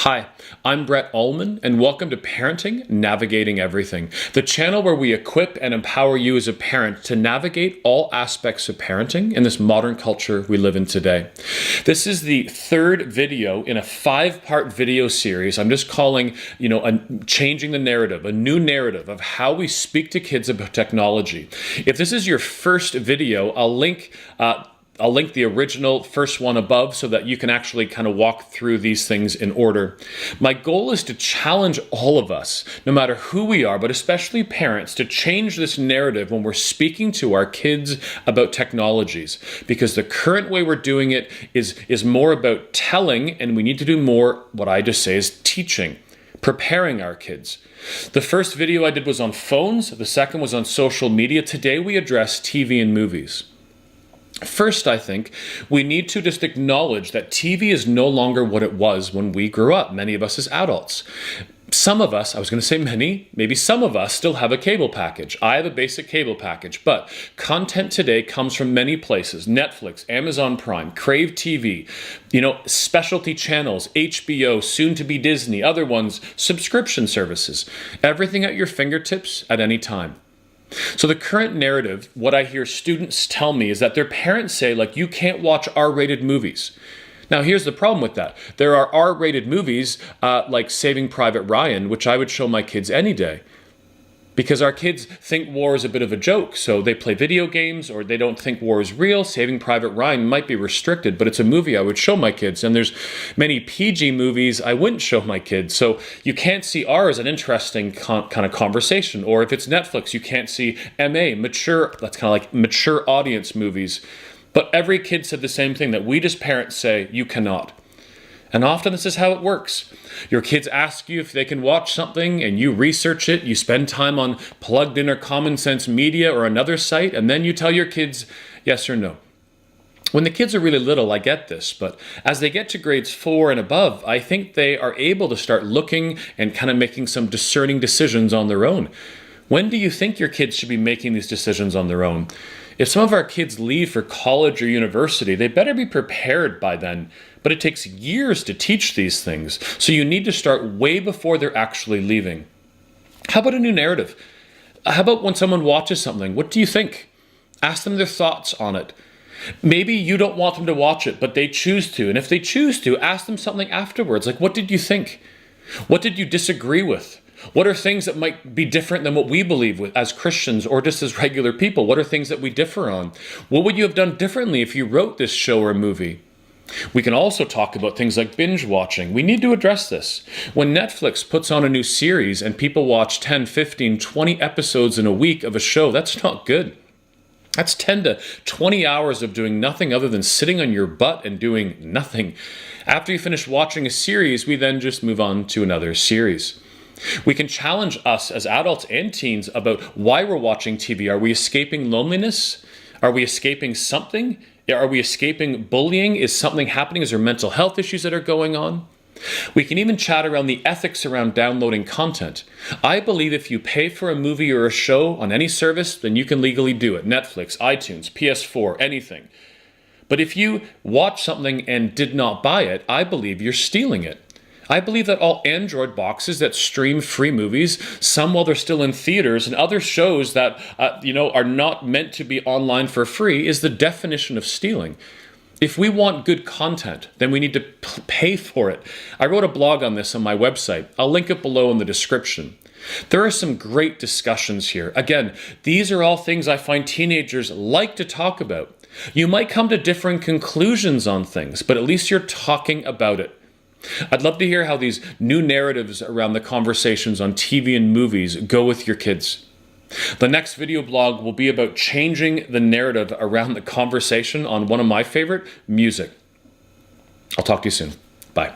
Hi, I'm Brett Ullman, and welcome to Parenting Navigating Everything, the channel where we equip and empower you as a parent to navigate all aspects of parenting in this modern culture we live in today. This is the third video in a 5-part video series I'm just calling, changing the narrative, a new narrative of how we speak to kids about technology. If this is your first video, I'll link the original first one above so that you can actually kind of walk through these things in order. My goal is to challenge all of us, no matter who we are, but especially parents, to change this narrative when we're speaking to our kids about technologies. Because the current way we're doing it is more about telling, and we need to do more, what I just say is teaching, preparing our kids. The first video I did was on phones. The second was on social media. Today we address TV and movies. First, I think we need to just acknowledge that TV is no longer what it was when we grew up, many of us as adults. Some of us, I was going to say many, maybe some of us still have a cable package. I have a basic cable package, but content today comes from many places. Netflix, Amazon Prime, Crave TV, specialty channels, HBO, soon to be Disney, other ones, subscription services, everything at your fingertips at any time. So the current narrative, what I hear students tell me is that their parents say, you can't watch R-rated movies. Now, here's the problem with that. There are R-rated movies like Saving Private Ryan, which I would show my kids any day. Because our kids think war is a bit of a joke, so they play video games or they don't think war is real. Saving Private Ryan might be restricted, but it's a movie I would show my kids. And there's many PG movies I wouldn't show my kids. So you can't see R as an interesting kind of conversation. Or if it's Netflix, you can't see MA, mature, that's kind of like mature audience movies. But every kid said the same thing, that we as parents say, you cannot. And often this is how it works. Your kids ask you if they can watch something and you research it, you spend time on Plugged In or Common Sense Media or another site, and then you tell your kids yes or no. When the kids are really little, I get this, but as they get to grades 4 and above, I think they are able to start looking and kind of making some discerning decisions on their own. When do you think your kids should be making these decisions on their own? If some of our kids leave for college or university, they better be prepared by then. But it takes years to teach these things, so you need to start way before they're actually leaving. How about a new narrative? How about when someone watches something, what do you think? Ask them their thoughts on it. Maybe you don't want them to watch it, but they choose to. And if they choose to, ask them something afterwards, like, what did you think? What did you disagree with? What are things that might be different than what we believe with as Christians or just as regular people? What are things that we differ on? What would you have done differently if you wrote this show or movie? We can also talk about things like binge watching. We need to address this. When Netflix puts on a new series and people watch 10, 15, 20 episodes in a week of a show, that's not good. That's 10 to 20 hours of doing nothing other than sitting on your butt and doing nothing. After you finish watching a series, we then just move on to another series. We can challenge us as adults and teens about why we're watching TV. Are we escaping loneliness? Are we escaping something? Are we escaping bullying? Is something happening? Is there mental health issues that are going on? We can even chat around the ethics around downloading content. I believe if you pay for a movie or a show on any service, then you can legally do it. Netflix, iTunes, PS4, anything. But if you watch something and did not buy it, I believe you're stealing it. I believe that all Android boxes that stream free movies, some while they're still in theaters, and other shows that are not meant to be online for free, is the definition of stealing. If we want good content, then we need to pay for it. I wrote a blog on this on my website. I'll link it below in the description. There are some great discussions here. Again, these are all things I find teenagers like to talk about. You might come to different conclusions on things, but at least you're talking about it. I'd love to hear how these new narratives around the conversations on TV and movies go with your kids. The next video blog will be about changing the narrative around the conversation on one of my favorite, music. I'll talk to you soon. Bye.